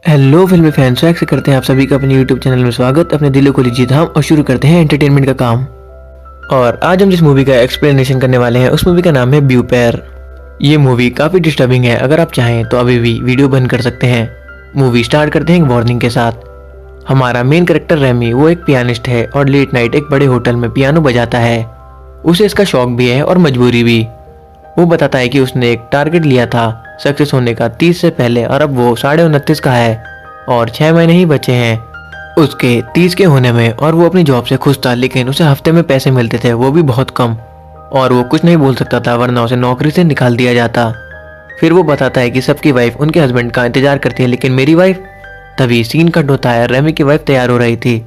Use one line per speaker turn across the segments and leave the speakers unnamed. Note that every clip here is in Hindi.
हेलो फिल्मी फैंस, स्वागत करते हैं आप सभी का अपने यूट्यूब चैनल में। स्वागत। अपने दिलों को लीजिए थाम और शुरू करते हैं एंटरटेनमेंट का काम। और आज हम जिस मूवी का एक्सप्लेनेशन करने वाले हैं उस मूवी का नाम है ब्लू पेयर। ये मूवी काफ़ी डिस्टर्बिंग है। अगर आप चाहें तो अभी भी वीडियो बंद कर सकते हैं। मूवी स्टार्ट करते हैं एक वार्निंग के साथ। हमारा मेन करेक्टर रेमी वो एक पियानिस्ट है और लेट नाइट एक बड़े होटल में पियानो बजाता है। उसे इसका शौक भी है और मजबूरी भी। वो बताता है कि उसने एक टारगेट लिया था सक्सेस होने का 30 से पहले, और अब वो 29.5 का है और 6 महीने ही बचे हैं उसके 30 के होने में। और वो अपनी जॉब से खुश था, लेकिन उसे हफ्ते में पैसे मिलते थे, वो भी बहुत कम, और वो कुछ नहीं बोल सकता था वरना उसे नौकरी से निकाल दिया जाता। फिर वो बताता है कि सबकी वाइफ उनके हस्बैंड का इंतजार करती है, लेकिन मेरी वाइफ। तभी सीन कट होता है। रेमी की वाइफ तैयार हो रही थी।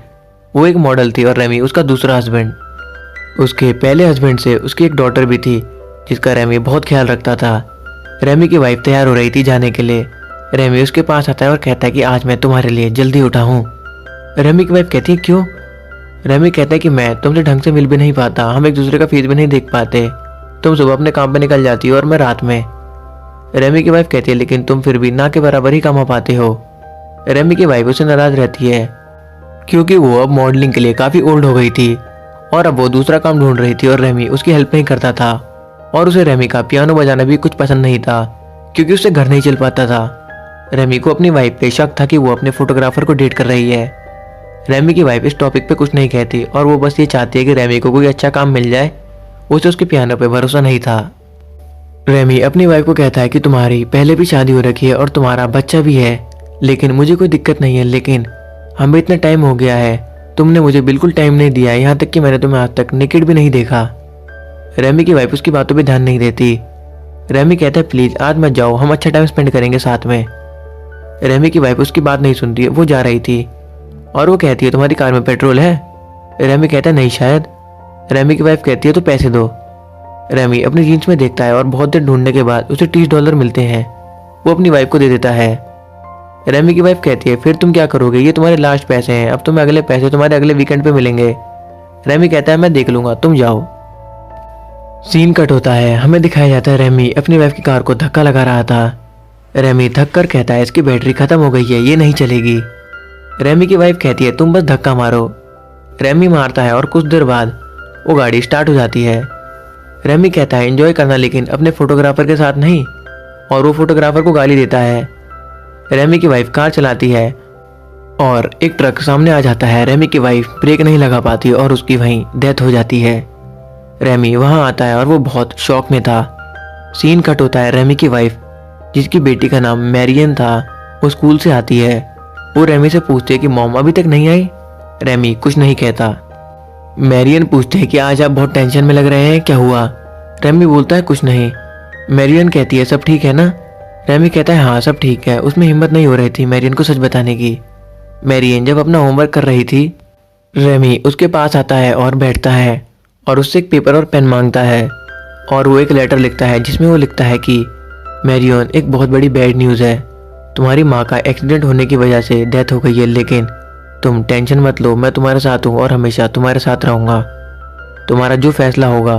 वो एक मॉडल थी और रेमी उसका दूसरा हस्बैंड। उसके पहले हस्बैंड से उसकी एक डॉटर भी थी जिसका रेमी बहुत ख्याल रखता था। रेमी की वाइफ तैयार हो रही थी जाने के लिए। रेमी उसके पास आता है और कहता है कि आज मैं तुम्हारे लिए जल्दी उठा हूँ। रेमी की वाइफ कहती है क्यों? रेमी कहता है कि मैं तुमसे ढंग से मिल भी नहीं पाता, हम एक दूसरे का फेस भी नहीं देख पाते। तुम सुबह अपने काम पे निकल जाती हो और मैं रात में। रेमी की वाइफ कहती है लेकिन तुम फिर भी ना के बराबर ही कमा पाते हो। रेमी की वाइफ उससे नाराज रहती है क्योंकि वो अब मॉडलिंग के लिए काफ़ी ओल्ड हो गई थी और अब वो दूसरा काम ढूंढ रही थी और रेमी उसकी हेल्प नहीं करता था। और उसे रेमी का पियानो बजाना भी कुछ पसंद नहीं था क्योंकि उससे घर नहीं चल पाता था। रेमी को अपनी वाइफ पे शक था कि वो अपने फोटोग्राफर को डेट कर रही है। रेमी की वाइफ इस टॉपिक पे कुछ नहीं कहती और वो बस ये चाहती है कि रेमी को कोई अच्छा काम मिल जाए। उसे उसके पियानो पे भरोसा नहीं था। रेमी अपनी वाइफ को कहता है कि तुम्हारी पहले भी शादी हो रखी है और तुम्हारा बच्चा भी है, लेकिन मुझे कोई दिक्कत नहीं है, लेकिन हमें इतना टाइम हो गया है, तुमने मुझे बिल्कुल टाइम नहीं दिया है, यहाँ तक कि मैंने तुम्हें आज तक नेकेड भी नहीं देखा। रेमी की वाइफ उसकी बातों पे ध्यान नहीं देती। रेमी कहता है प्लीज आज मत जाओ, हम अच्छा टाइम स्पेंड करेंगे साथ में। रेमी की वाइफ उसकी बात नहीं सुनती है। वो जा रही थी और वो कहती है तुम्हारी कार में पेट्रोल है? रेमी कहता है नहीं शायद। रेमी की वाइफ कहती है तो पैसे दो। रेमी अपनी जीन्स में देखता है और बहुत देर ढूंढने के बाद उसे $30 मिलते हैं। वो अपनी वाइफ को दे देता है। रेमी की वाइफ कहती है फिर तुम क्या करोगे, ये तुम्हारे लास्ट पैसे हैं, अब तुम्हें अगले पैसे तुम्हारे अगले वीकेंड पे मिलेंगे। रेमी कहता है मैं देख लूंगा, तुम जाओ। सीन कट होता है। हमें दिखाया जाता है रेमी अपनी वाइफ की कार को धक्का लगा रहा था। रेमी थक कर कहता है इसकी बैटरी खत्म हो गई है, ये नहीं चलेगी। रेमी की वाइफ कहती है तुम बस धक्का मारो। रेमी मारता है और कुछ देर बाद वो गाड़ी स्टार्ट हो जाती है। रेमी कहता है एंजॉय करना, लेकिन अपने फोटोग्राफर के साथ नहीं, और वो फोटोग्राफर को गाली देता है। रेमी की वाइफ कार चलाती है और एक ट्रक सामने आ जाता है। रेमी की वाइफ ब्रेक नहीं लगा पाती और उसकी वहीं डेथ हो जाती है। रेमी वहां आता है और वो बहुत शॉक में था। सीन कट होता है। रेमी की वाइफ जिसकी बेटी का नाम मैरियन था वो स्कूल से आती है। वो रेमी से पूछती है कि मॉम अभी तक नहीं आई? रेमी कुछ नहीं कहता। मैरियन पूछते है कि आज आप बहुत टेंशन में लग रहे हैं, क्या हुआ? रेमी बोलता है कुछ नहीं। मैरियन कहती है सब ठीक है ना? रेमी कहता है हाँ सब ठीक है। उसमें हिम्मत नहीं हो रही थी मैरियन को सच बताने की। मैरियन जब अपना होमवर्क कर रही थी, रेमी उसके पास आता है और बैठता है और उससे एक पेपर और पेन मांगता है और वो एक लेटर लिखता है जिसमें वो लिखता है कि मैरियन एक बहुत बड़ी बैड न्यूज़ है, तुम्हारी माँ का एक्सीडेंट होने की वजह से डेथ हो गई है, लेकिन तुम टेंशन मत लो, मैं तुम्हारे साथ हूँ और हमेशा तुम्हारे साथ रहूँगा, तुम्हारा जो फैसला होगा।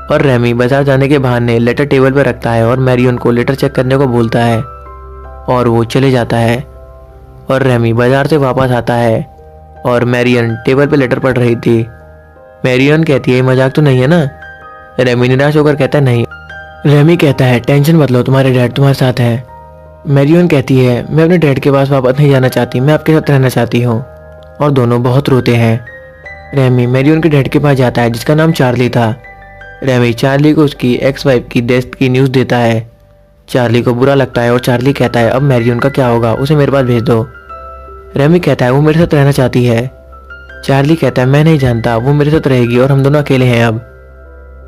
और रेमी बाजार जाने के बहाने लेटर टेबल पर रखता है और मैरियन को लेटर चेक करने को बोलता है और वो चले जाता है। और रेमी बाजार से वापस आता है और मैरियन टेबल पर लेटर पढ़ रही थी। मैरियन कहती है मजाक तो नहीं है ना? रेमी निराश होकर कहता है नहीं। रेमी कहता है टेंशन मत लो, तुम्हारे डैड तुम्हारे साथ हैं। मैरियन कहती है मैं अपने डैड के पास वापस नहीं जाना चाहती, मैं आपके साथ रहना चाहती हूँ। और दोनों बहुत रोते हैं। रेमी मैरियन के डैड के पास जाता है जिसका नाम चार्ली था। रेमी चार्ली को उसकी एक्स वाइफ की डेथ की न्यूज़ देता है। चार्ली को बुरा लगता है और चार्ली कहता है अब मैरियन का क्या होगा, उसे मेरे पास भेज दो। रेमी कहता है वो मेरे साथ रहना चाहती है। चार्ली कहता है मैं नहीं जानता, वो मेरे साथ रहेगी और हम दोनों अकेले हैं अब।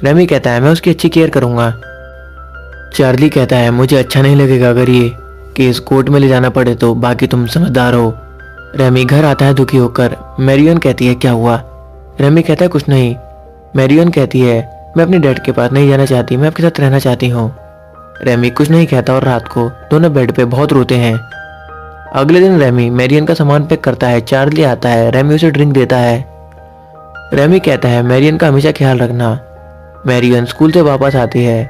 रेमी कहता है मैं उसकी अच्छी केयर करूंगा। चार्ली कहता है मुझे अच्छा नहीं लगेगा अगर ये केस कोर्ट में ले जाना पड़े तो, बाकी तुम समझदार हो। रेमी घर आता है दुखी होकर। मैरियन कहती है क्या हुआ? रेमी कहता है कुछ नहीं। मैरियन कहती है मैं अपने डैड के पास नहीं जाना चाहती, मैं आपके साथ रहना चाहती हूँ। रेमी कुछ नहीं कहता और रात को दोनों बेड पे बहुत रोते हैं। अगले दिन रेमी मैरियन का सामान पैक करता है। चार्ली आता है, रेमी उसे ड्रिंक देता है। रेमी कहता है मैरियन का हमेशा ख्याल रखना। मैरियन स्कूल से वापस आती है।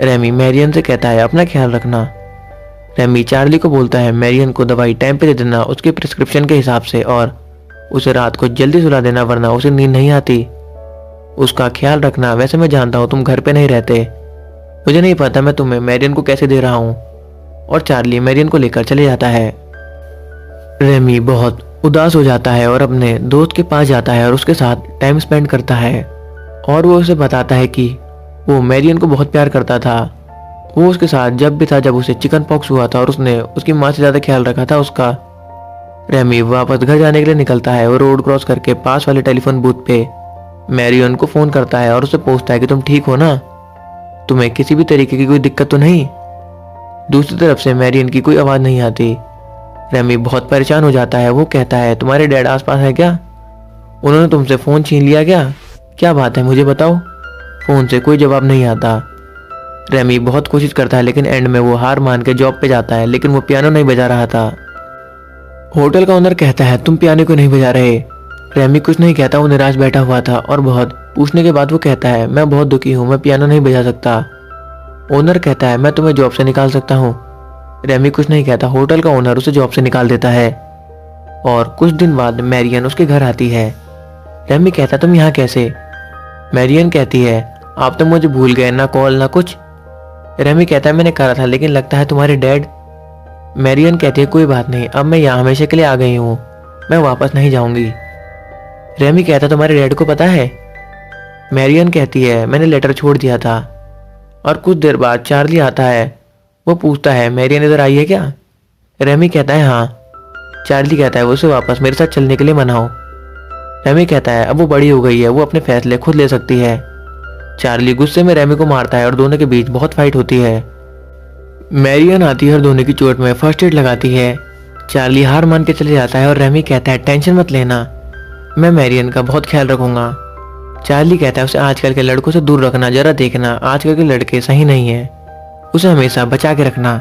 रेमी मैरियन से कहता है अपना ख्याल रखना। रेमी चार्ली को बोलता है मैरियन को दवाई टाइम पे दे देना उसके प्रिस्क्रिप्शन के हिसाब से और उसे रात को जल्दी सुला देना वरना उसे नींद नहीं आती। उसका ख्याल रखना, वैसे मैं जानता हूँ तुम घर पे नहीं रहते, मुझे नहीं पता मैं तुम्हें मैरियन को कैसे दे रहा हूँ। और चार्ली मैरियन को लेकर चले जाता है। रेमी बहुत उदास हो जाता है और अपने दोस्त के पास जाता है और उसके साथ टाइम स्पेंड करता है और वो उसे बताता है कि वो मैरियन को बहुत प्यार करता था। वो उसके साथ जब भी था जब उसे चिकन पॉक्स हुआ था और उसने उसकी माँ से ज़्यादा ख्याल रखा था उसका। रेमी वापस घर जाने के लिए निकलता है और रोड क्रॉस करके पास वाले टेलीफोन बूथ पे मैरियन को फ़ोन करता है और उसे पूछता है कि तुम ठीक हो ना, तुम्हें किसी भी तरीके की कोई दिक्कत तो नहीं। दूसरी तरफ से मैरियन की कोई आवाज़ नहीं आती। रेमी बहुत परेशान हो जाता है। वो कहता है तुम्हारे डैड आसपास है क्या, उन्होंने तुमसे फ़ोन छीन लिया क्या बात है मुझे बताओ। फ़ोन से कोई जवाब नहीं आता। रेमी बहुत कोशिश करता है लेकिन एंड में वो हार मान के जॉब पे जाता है लेकिन वो पियानो नहीं बजा रहा था। होटल का ओनर कहता है तुम पियानो क्यों नहीं बजा रहे। रेमी कुछ नहीं कहता, वो निराश बैठा हुआ था और बहुत पूछने के बाद वो कहता है मैं बहुत दुखी हूँ, मैं पियानो नहीं बजा सकता। ओनर कहता है मैं तुम्हें जॉब से निकाल सकता हूँ। रेमी कुछ नहीं कहता, होटल का ओनर उसे जॉब से निकाल देता है और कुछ दिन बाद मैरियन उसके घर आती है। रेमी कहता तुम यहाँ कैसे। मैरियन कहती है आप तो मुझे भूल गए, ना कॉल ना कुछ। रेमी कहता है मैंने करा था लेकिन लगता है तुम्हारे डैड। मैरियन कहती है कोई बात नहीं, अब मैं यहाँ हमेशा के लिए आ गई हूँ, मैं वापस नहीं जाऊंगी। रेमी कहता तुम्हारे डैड को पता है। मैरियन कहती है मैंने लेटर छोड़ दिया था। और कुछ देर बाद चार्ली आता है। वो पूछता है मैरियन इधर आई है क्या। रेमी कहता है हाँ। चार्ली कहता है उसे वापस मेरे साथ चलने के लिए मनाओ। रेमी कहता है अब वो बड़ी हो गई है, वो अपने फैसले खुद ले सकती है। चार्ली गुस्से में रेमी को मारता है और दोनों के बीच बहुत फाइट होती है। मैरियन आती है और दोनों की चोट में फर्स्ट एड लगाती है। चार्ली हार मान के चले जाता है और रेमी कहता है टेंशन मत लेना, मैं मैरियन का बहुत ख्याल रखूंगा। चार्ली कहता है उसे आजकल के लड़कों से दूर रखना, जरा देखना आजकल के लड़के सही नहीं है, उसे हमेशा बचा के रखना।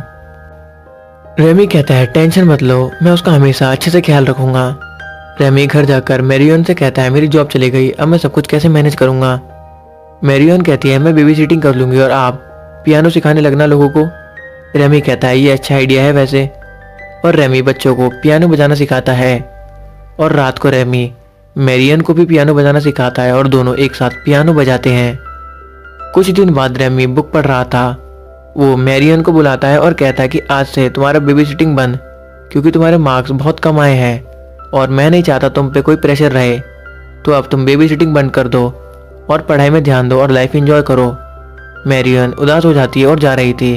रेमी कहता है टेंशन मत लो, मैं उसका हमेशा अच्छे से ख्याल रखूंगा। रेमी घर जाकर मैरियन से कहता है मेरी जॉब चली गई, अब मैं सब कुछ कैसे मैनेज करूंगा। मैरियन कहती है मैं बेबी सिटिंग कर लूंगी और आप पियानो सिखाने लगना लोगों को। रेमी कहता है ये अच्छा आइडिया है वैसे। और रेमी बच्चों को पियानो बजाना सिखाता है और रात को रेमी मैरियन को भी पियानो बजाना सिखाता है और दोनों एक साथ पियानो बजाते हैं। कुछ दिन बाद रेमी बुक पढ़ रहा था। वो मैरियन को बुलाता है और कहता है कि आज से तुम्हारा बेबी सिटिंग बंद, क्योंकि तुम्हारे मार्क्स बहुत कम आए हैं और मैं नहीं चाहता तुम पे कोई प्रेशर रहे, तो अब तुम बेबी सिटिंग बंद कर दो और पढ़ाई में ध्यान दो और लाइफ एंजॉय करो। मैरियन उदास हो जाती है और जा रही थी।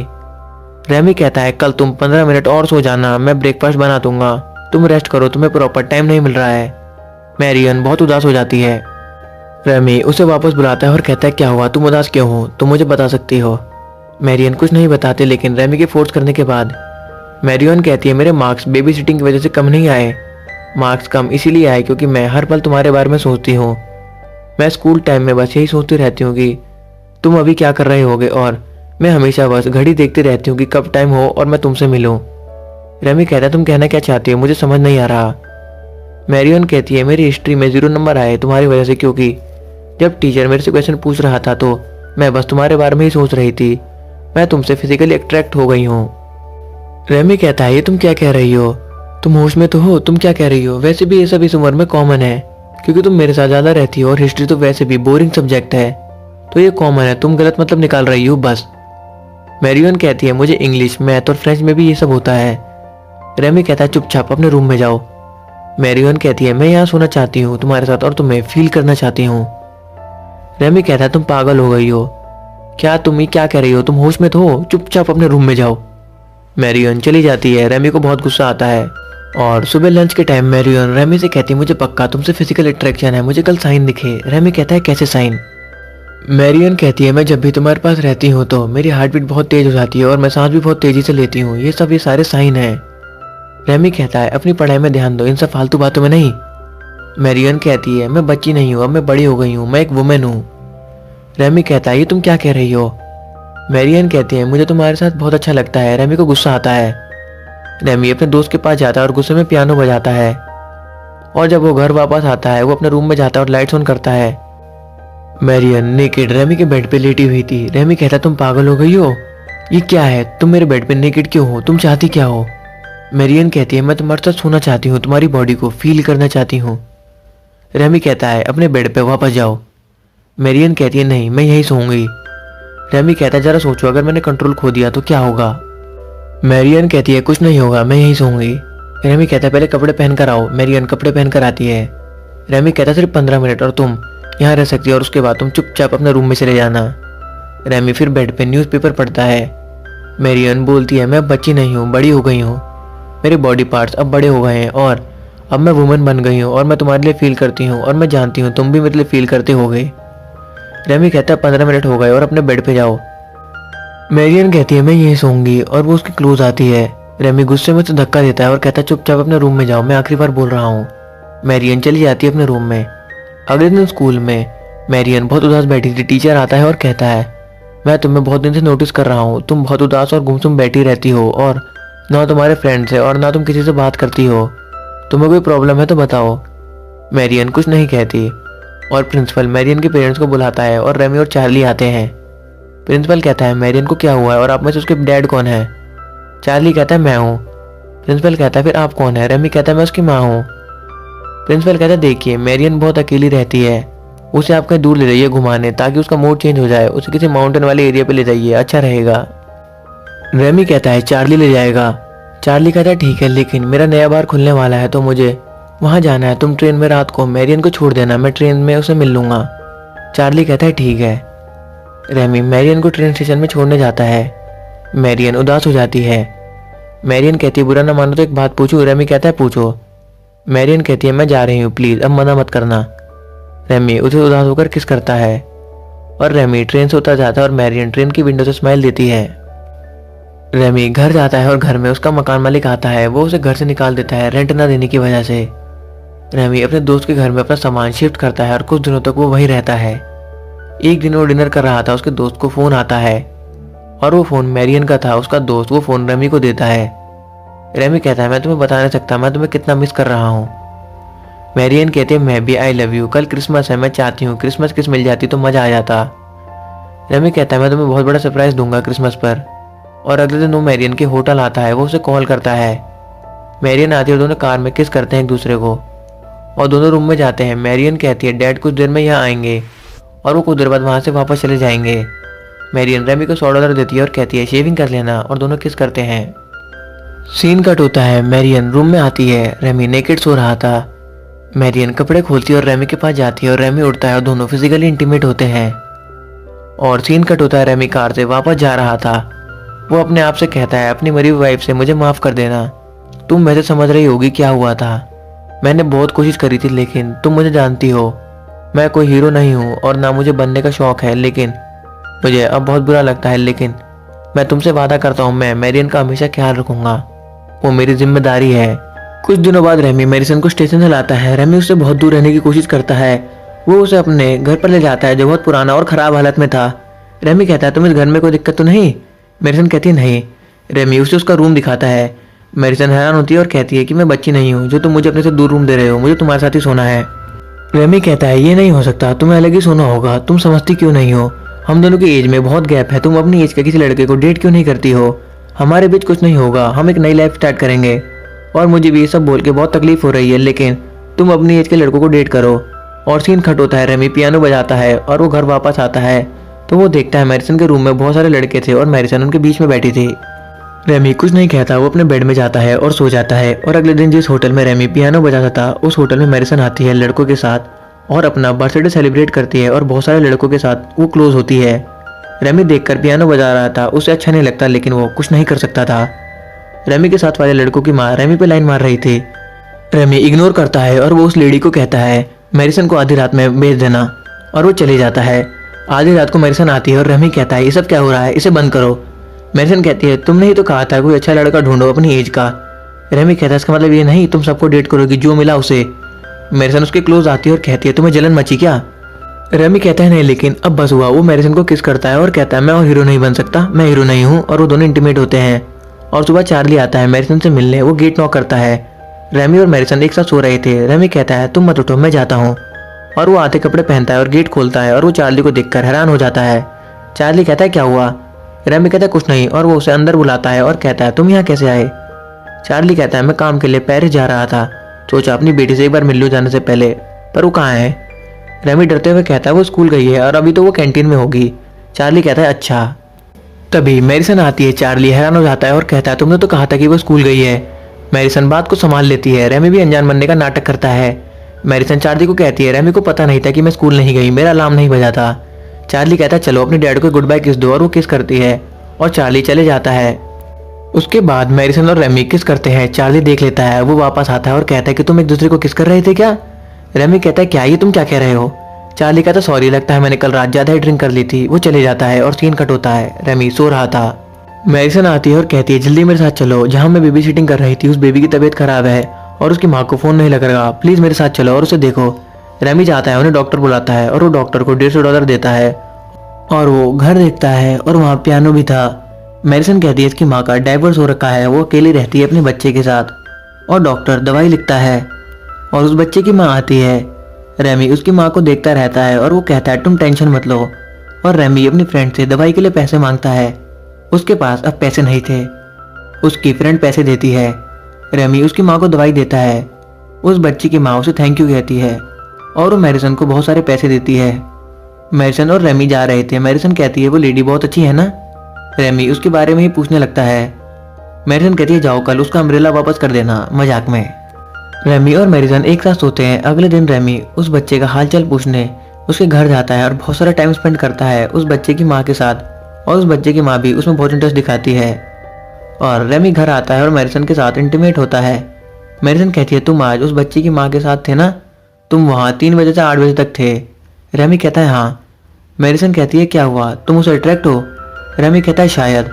रेमी कहता है कल तुम 15 मिनट और सो जाना, मैं ब्रेकफास्ट बना दूंगा, तुम रेस्ट करो, तुम्हें प्रॉपर टाइम नहीं मिल रहा है। मैरियन बहुत उदास हो जाती है। रेमी उसे वापस बुलाता है और कहता है क्या हुआ, तुम उदास क्यों हो, तुम मुझे बता सकती हो। मैरियन कुछ नहीं बताते लेकिन रेमी के फोर्स करने के बाद मैरियन कहती है मेरे मार्क्स बेबी सिटिंग की वजह से कम नहीं आए, मार्क्स कम इसीलिए आए क्योंकि मैं हर पल तुम्हारे बारे में सोचती हूँ। मैं स्कूल टाइम में बस यही सोचती रहती हूँ कि तुम अभी क्या कर रहे होगे और मैं हमेशा बस घड़ी देखती रहती हूँ कि कब टाइम हो और मैं तुमसे मिलूं। रेमी कहता है तुम कहना क्या चाहती हो, मुझे समझ नहीं आ रहा। मैरियन कहती है मेरी हिस्ट्री में 0 नंबर आए तुम्हारी वजह से, क्योंकि जब टीचर मेरे से क्वेश्चन पूछ रहा था तो मैं बस तुम्हारे बारे में ही सोच रही थी, मैं तुमसे फिजिकली अट्रैक्ट हो गई हूँ। रेमी कहता है ये तुम क्या कह रही हो, तुम होश में तो हो, तुम क्या कह रही हो। वैसे भी ये सब इस उम्र में कॉमन है क्योंकि तुम मेरे साथ ज़्यादा रहती हो और हिस्ट्री तो वैसे भी बोरिंग सब्जेक्ट है, तो ये कॉमन है, तुम गलत मतलब निकाल रही हो बस। मैरियन कहती है मुझे इंग्लिश, मैथ और फ्रेंच में भी ये सब होता है। रेमी कहता है चुपचाप अपने रूम में जाओ। मैरियन कहती है मैं यहाँ सोना चाहती हूँ तुम्हारे साथ और तुम्हें फील करना चाहती हूँ। रेमी कहता है तुम पागल हो गई हो क्या, तुम ये क्या कह रही हो, तुम होश में तो हो, चुपचाप अपने रूम में जाओ। मैरियन चली जाती है। रेमी को बहुत गुस्सा आता है और सुबह लंच के टाइम मैरियन रेमी से कहती है मुझे पक्का तुमसे फिजिकल अट्रैक्शन है, मुझे कल साइन दिखे। रेमी कहता है कैसे साइन। मैरियन कहती है मैं जब भी तुम्हारे पास रहती हूँ तो मेरी हार्ट बीट बहुत तेज हो जाती है और मैं सांस भी बहुत तेजी से लेती हूँ, ये सारे साइन हैं। रेमी कहता है अपनी पढ़ाई में ध्यान दो, इन सब फालतू बातों में नहीं। मैरियन कहती है मैं बच्ची नहीं हूँ, अब मैं बड़ी हो गई हूँ, मैं एक वुमेन हूँ। रेमी कहता है ये तुम क्या कह रही हो। मैरियन कहती है मुझे तुम्हारे साथ बहुत अच्छा लगता है। रेमी को गुस्सा आता है। रेमी अपने दोस्त के पास जाता है और गुस्से में पियानो बजाता है और जब वो घर वापस आता है वो अपने रूम में जाता है और लाइट्स ऑन करता है। मैरियन नेकेड रेमी के बेड पे लेटी हुई थी। रेमी कहता तुम पागल हो गई हो, ये क्या है, तुम मेरे बेड पे नेकेड क्यों हो, तुम चाहती क्या हो? मेरियन कहती है मैं तुम्हारे साथ सोना चाहती हूँ, तुम्हारी बॉडी को फील करना चाहती हूँ। रेमी कहता है अपने बेड पे वापस जाओ। मेरियन कहती है नहीं, मैं यहीं सोऊंगी। रेमी कहता है जरा सोचो, अगर मैंने कंट्रोल खो दिया तो क्या होगा? मेरियन कहती है कुछ नहीं होगा, मैं यहीं सोऊंगी। रेमी कहता है पहले कपड़े पहन कर आओ। मेरियन कपड़े पहन कर आती है। रेमी कहता है सिर्फ 15 मिनट और तुम यहाँ रह सकती हो, और उसके बाद तुम चुपचाप अपने रूम में चले जाना। रेमी फिर बेड पे न्यूज़पेपर पढ़ता है। मेरियन बोलती है मैं अब बच्ची नहीं हूँ, बड़ी हो गई हूँ। मेरे बॉडी पार्ट्स अब बड़े हो गए हैं और अब मैं वुमन बन गई हूँ और मैं तुम्हारे लिए फील करती हूँ और मैं जानती हूँ तुम भी मेरे लिए फील करते होगे। रेमी कहता है 15 मिनट हो गए और अपने बेड पे जाओ। मेरियन कहती है मैं यहीं सोऊंगी और वो उसके क्लोज आती है। रेमी गुस्से में उसे धक्का देता है और कहता है चुपचाप अपने रूम में जाओ, मैं आखिरी बार बोल रहा हूँ। मेरियन चली जाती है अपने रूम में। अगले दिन स्कूल में मेरियन बहुत उदास बैठी थी। टीचर आता है और कहता है मैं तुम्हें बहुत दिन से नोटिस कर रहा हूँ, तुम बहुत उदास और गुमसुम बैठी रहती हो और ना तुम्हारे फ्रेंड्स है और ना तुम किसी से बात करती हो। तुम्हें कोई प्रॉब्लम है तो बताओ। मेरियन कुछ नहीं कहती और प्रिंसिपल मेरियन के पेरेंट्स को बुलाता है और रेमी और चार्ली आते हैं। प्रिंसिपल कहता है मेरियन को क्या हुआ है और आप में से उसके डैड कौन है? चार्ली कहता है मैं हूँ। प्रिंसिपल कहता है फिर आप कौन है? रेमी कहता है मैं उसकी माँ हूँ। प्रिंसिपल कहता है देखिए मेरियन बहुत अकेली रहती है, उसे आप कहीं दूर ले जाइए घुमाने ताकि उसका मूड चेंज हो जाए, उसे किसी माउंटेन वाले एरिया पे ले जाइए, अच्छा रहेगा। रेमी कहता है चार्ली ले जाएगा। चार्ली कहता है ठीक है, लेकिन मेरा नया बार खुलने वाला है तो मुझे वहाँ जाना है, तुम ट्रेन में रात को मेरियन को छोड़ देना, मैं ट्रेन में उसे मिल लूंगा। चार्ली कहता है ठीक है। रेमी मेरियन को ट्रेन स्टेशन में छोड़ने जाता है। मेरियन उदास हो जाती है। मेरियन कहती है बुरा ना मानो तो एक बात पूछूं? रेमी कहता है पूछो। मेरियन कहती है मैं जा रही हूँ, प्लीज अब मना मत करना। रेमी उसे उदास होकर किस करता है और रेमी ट्रेन से उतर जाता है और मेरियन ट्रेन की विंडो से स्माइल देती है। रेमी घर जाता है और घर में उसका मकान मालिक आता है, वो उसे घर से निकाल देता है रेंट ना देने की वजह से। रेमी अपने दोस्त के घर में अपना सामान शिफ्ट करता है और कुछ दिनों तक वो वहीं रहता है। एक दिन वो डिनर कर रहा था, उसके दोस्त को फोन आता है और वो फोन मेरियन का था। उसका दोस्त वो फोन रेमी को देता है। रेमी कहता है मैं तुम्हें बता नहीं सकता मैं तुम्हें कितना मिस कर रहा हूँ। मेरियन कहती है मैं भी, आई लव यू, कल क्रिसमस है, मैं चाहती हूँ क्रिसमस किस मिल जाती तो मजा आ जाता। रेमी कहता है मैं तुम्हें बहुत बड़ा सरप्राइज दूंगा क्रिसमस पर। और अगले दिन वो मेरियन के होटल आता है, वो उसे कॉल करता है। मेरियन आती है और दोनों कार में किस करते हैं एक दूसरे को और दोनों रूम में जाते हैं। मेरियन कहती है डैड कुछ देर में यहाँ आएंगे और वो कुछ देर बाद वहाँ से वापस चले जाएंगे। मेरियन रेमी को $100 देती है और कहती है शेविंग कर लेना और दोनों किस करते हैं। सीन कट होता है, मेरियन रूम में आती है, रेमी नेकेड सो रहा था। मेरियन कपड़े खोलती है और रेमी के पास जाती है और रेमी उठता है और दोनों फिजिकली इंटीमेट होते हैं। और सीन कट होता है, रेमी कार से वापस जा रहा था। वो अपने आप से कहता है अपनी मरी हुई वाइफ से मुझे माफ कर देना, तुम वैसे समझ रही होगी क्या हुआ था, मैंने बहुत कोशिश करी थी लेकिन तुम मुझे जानती हो मैं कोई हीरो नहीं हूँ और ना मुझे बनने का शौक है, लेकिन मुझे अब बहुत बुरा लगता है, लेकिन मैं तुमसे वादा करता हूँ मैं मेरियन का हमेशा ख्याल रखूंगा, वो मेरी जिम्मेदारी है। कुछ दिनों बाद रेमी मेरिसन को स्टेशन से लाता है। रेमी उससे बहुत दूर रहने की कोशिश करता है। वो उसे अपने घर पर ले जाता है जो बहुत पुराना और खराब हालत में था। रेमी कहता है तुम इस घर में कोई दिक्कत तो नहीं? मेरिसन कहती है नहीं। रेमी उसे उसका रूम दिखाता है। मेरिसन हैरान होती है और कहती है कि मैं बच्ची नहीं हूँ जो तुम मुझे अपने से दूर रूम दे रहे हो, मुझे तुम्हारे साथ ही सोना है। रेमी कहता है ये नहीं हो सकता, तुम्हें अलग ही सोना होगा, तुम समझती क्यों नहीं हो, हम दोनों की एज में बहुत गैप है, तुम अपनी एज के किसी लड़के को डेट क्यों नहीं करती हो, हमारे बीच कुछ नहीं होगा, हम एक नई लाइफ स्टार्ट करेंगे। और मुझे भी ये सब बोल के बहुत तकलीफ हो रही है, लेकिन तुम अपनी एज के लड़कों को डेट करो। और सीन खट होता है, रेमी पियानो बजाता है और वो घर वापस आता है तो वो देखता है मैरिसन के रूम में बहुत सारे लड़के थे और मैरिसन उनके बीच में बैठी थी। रेमी कुछ नहीं कहता, वो अपने बेड में जाता है और सो जाता है। और अगले दिन जिस होटल में रेमी पियानो बजाता था उस होटल में मैरिसन आती है लड़कों के साथ और अपना बर्थडे सेलिब्रेट करती है और बहुत सारे लड़कों के साथ वो क्लोज होती है। रेमी देखकर पियानो बजा रहा था, उसे अच्छा नहीं लगता लेकिन वो कुछ नहीं कर सकता था। रेमी के साथ वाले लड़कों की माँ रेमी पे लाइन मार रही थी। रेमी इग्नोर करता है और वो उस लेडी को कहता है मैरिसन को आधी रात में भेज देना और वो चले जाता है। आधी रात को मैरिसन आती है और रेमी कहता है ये सब क्या हो रहा है, इसे बंद करो। मैरिसन कहती है तुमने ही तो कहा था कोई अच्छा लड़का ढूंढो अपनी एज का। रेमी कहता है इसका मतलब ये नहीं तुम सबको डेट करोगी जो मिला उसे। मैरिसन उसके क्लोज आती है और कहती है तुम्हें जलन मची क्या? रेमी कहता है नहीं, लेकिन अब बस हुआ। वो मैरिसन को किस करता है और कहता है मैं और हीरो नहीं बन सकता, मैं हीरो नहीं हूँ। और वो दोनों इंटीमेट होते हैं। और सुबह चार्ली आता है मैरिसन से मिलने, वो गेट नॉक करता है। रेमी और मैरिसन एक साथ सो रहे थे। रेमी कहता है तुम मत उठो मैं जाता हूँ। और वो आधे कपड़े पहनता है और गेट खोलता है और वो चार्ली को देखकर हैरान हो जाता है। चार्ली कहता है क्या हुआ? रेमी कहता है कुछ नहीं, और वो उसे अंदर बुलाता है और कहता है तुम यहाँ कैसे आए। चार्ली कहता है मैं काम के लिए पेरिस जा रहा था, सोचा अपनी बेटी से एक बार मिल लूं जाने से पहले, पर वो कहाँ है। रेमी डरते हुए कहता है वो स्कूल गई है और अभी तो वो कैंटीन में होगी। चार्ली कहता है अच्छा। तभी मैरिसन आती है। चार्ली हैरान हो जाता है और कहता है तुमने तो कहा था कि वो स्कूल गई है। मैरिसन बात को संभाल लेती है। रेमी भी अनजान बनने का नाटक करता है। मैरिसन चार्ली को कहती है रेमी को पता नहीं था कि मैं स्कूल नहीं गई, मेरा अलार्म नहीं बजा था। चार्ली कहता है चलो अपने डैड को गुड बाय किस दो, और वो किस करती है और चार्ली चले जाता है। उसके बाद मैरिसन और रेमी किस करते हैं। चार्ली देख लेता है, वो वापस आता है और कहता है कि तुम एक दूसरे को किस कर रहे थे क्या। रेमी कहता है क्या ये तुम क्या कह रहे हो। चार्ली कहता है सॉरी, लगता है मैंने कल रात ज्यादा ही ड्रिंक कर ली थी। वो चले जाता है और सीन कट होता है। रेमी सो रहा था। मैरिसन आती है और कहती है जल्दी मेरे साथ चलो, जहाँ मैं बेबी सिटिंग कर रही थी उस बेबी की तबीयत खराब है और उसकी माँ को फोन नहीं लग रहा, प्लीज मेरे साथ चलो और उसे देखो। रेमी जाता है, उन्हें डॉक्टर बुलाता है और वो डॉक्टर को $150 देता है और वो घर देखता है और वहाँ पियानो भी था। मैरिसन कहती है इसकी माँ का डाइवोर्स हो रखा है, वो अकेली रहती है अपने बच्चे के साथ, और डॉक्टर दवाई लिखता है और उस बच्चे की माँ आती है। रेमी उसकी माँ को देखता रहता है और वो कहता है तुम टेंशन मत लो, और रेमी अपनी फ्रेंड से दवाई के लिए पैसे मांगता है। उसके पास अब पैसे नहीं थे। उसकी फ्रेंड पैसे देती है। रेमी उसकी माँ को दवाई देता है। उस बच्ची की माँ उसे थैंक यू कहती है और वो मैरिसन को बहुत सारे पैसे देती है। मैरिसन और रेमी जा रहे थे। मैरिसन कहती है वो लेडी बहुत अच्छी है ना। रेमी उसके बारे में ही पूछने लगता है। मैरिसन कहती है जाओ कल उसका अम्ब्रेला वापस कर देना, मजाक में। रेमी और मैरिसन एक साथ सोते हैं। अगले दिन रेमी उस बच्चे का हालचाल पूछने उसके घर जाता है और बहुत सारा टाइम स्पेंड करता है उस बच्चे की माँ के साथ, और उस बच्चे की माँ भी उसमें बहुत इंटरेस्ट दिखाती है। और रेमी घर आता है और मैरिसन के साथ इंटीमेट होता है। मैरिसन कहती है तुम आज उस बच्चे की माँ के साथ थे ना, तुम वहाँ 3 बजे से 8 बजे तक थे। रेमी कहता है हाँ। मैरिसन कहती है क्या हुआ, तुम उसे अट्रैक्ट हो। रेमी कहता है शायद।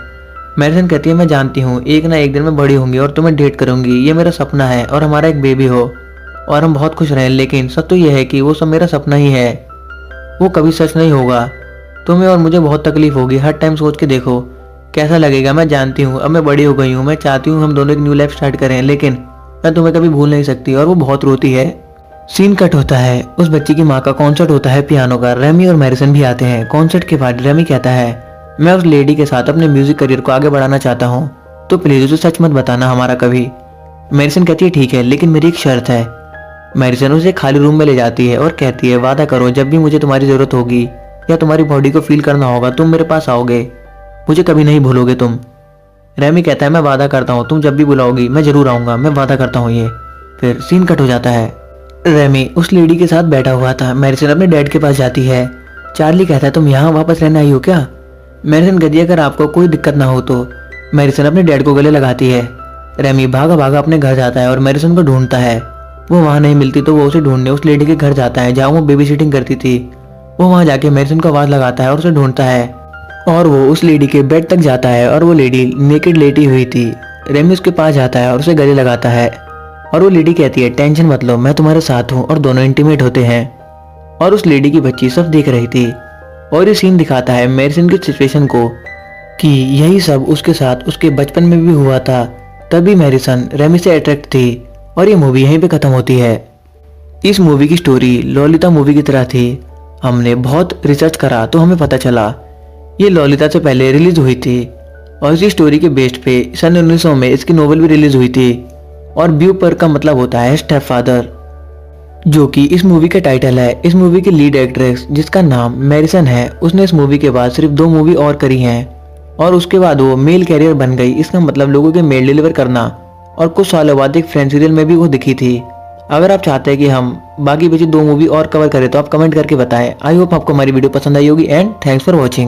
मैरिसन कहती है मैं जानती हूँ एक ना एक दिन मैं बड़ी होंगी और तुम्हें डेट करूंगी, ये मेरा सपना है और हमारा एक बेबी हो और हम बहुत खुश रहें, लेकिन सच तो यह है कि वो सब मेरा सपना ही है, वो कभी सच नहीं होगा। तुम्हें और मुझे बहुत तकलीफ होगी, हर टाइम सोच के देखो कैसा लगेगा। मैं जानती हूँ अब मैं बड़ी हो गई हूँ, मैं चाहती हूँ हम दोनों एक न्यू लाइफ स्टार्ट करें, लेकिन मैं तुम्हें कभी भूल नहीं सकती। और वो बहुत रोती है। सीन कट होता है। उस बच्ची की माँ का कॉन्सर्ट होता है पियानो का। रेमी और मैरिसन भी आते हैं। कॉन्सर्ट के बाद रेमी कहता है मैं उस लेडी के साथ अपने म्यूजिक करियर को आगे बढ़ाना चाहता हूँ, तो प्लीज उसे सच मत बताना हमारा कभी। मैरिसन कहती है ठीक है, लेकिन मेरी एक शर्त है। मैरिसन उसे खाली रूम में ले जाती है और कहती है वादा करो जब भी मुझे तुम्हारी जरूरत होगी या तुम्हारी बॉडी को फील करना होगा तुम मेरे पास आओगे, मुझे कभी नहीं भूलोगे तुम। रेमी कहता है मैं वादा करता हूँ तुम जब भी बुलाओगी मैं जरूर आऊंगा, मैं वादा करता हूँ ये। फिर सीन कट हो जाता है। रेमी उस लेडी के साथ बैठा हुआ था। मैरिसन अपने डैड के पास जाती है। चार्ली कहता है तुम यहाँ वापस रहने आई हो क्या। मैरिसन कहती है अगर आपको कोई दिक्कत ना हो तो। मैरिसन अपने डैड को गले लगाती है। रेमी भागा भागा अपने घर जाता है और मैरिसन को ढूंढता है। वो वहाँ नहीं मिलती तो वो उसे ढूंढने उस लेडी के घर जाता है जहाँ वो बेबी सिटिंग करती थी। वो वहाँ जाके मैरिसन को आवाज लगाता है और उसे ढूंढता है और वो उस लेडी के बेड तक जाता है और वो लेडी नेकेड लेटी हुई थी। रेमी उसके पास जाता है और उसे गले लगाता है और वो लेडी कहती है टेंशन मत लो, मैं तुम्हारे साथ हूँ, और दोनों इंटीमेट होते हैं। और उस लेडी की बच्ची सब देख रही थी। और ये सीन दिखाता है मैरिसन की सिचुएशन को कि यही सब उसके साथ उसके बचपन में भी हुआ था, तभी मैरिसन रेमी से अट्रैक्ट थी। और ये मूवी यहीं पे खत्म होती है। इस मूवी की स्टोरी लॉलिता मूवी की तरह थी। हमने बहुत रिसर्च करा तो हमें पता चला ये लॉलिता से पहले रिलीज हुई थी और इसी स्टोरी के बेस्ड पे सन 1900 में इसकी नोवेल भी रिलीज हुई थी। और ब्यूपर का मतलब होता है स्टेप फादर, जो कि इस मूवी का टाइटल है। इस मूवी की लीड एक्ट्रेस जिसका नाम मैरिसन है, उसने इस मूवी के बाद सिर्फ 2 मूवी और करी हैं और उसके बाद वो मेल कैरियर बन गई। इसका मतलब लोगों के मेल डिलीवर करना। और कुछ सालों बाद एक फ्रेंच सीरियल में भी वो दिखी थी। अगर आप चाहते हैं कि हम बाकी बची 2 मूवी और कवर करें तो आप कमेंट करके बताएं। आई होप आपको हमारी वीडियो पसंद आई होगी एंड थैंक्स फॉर वॉचिंग।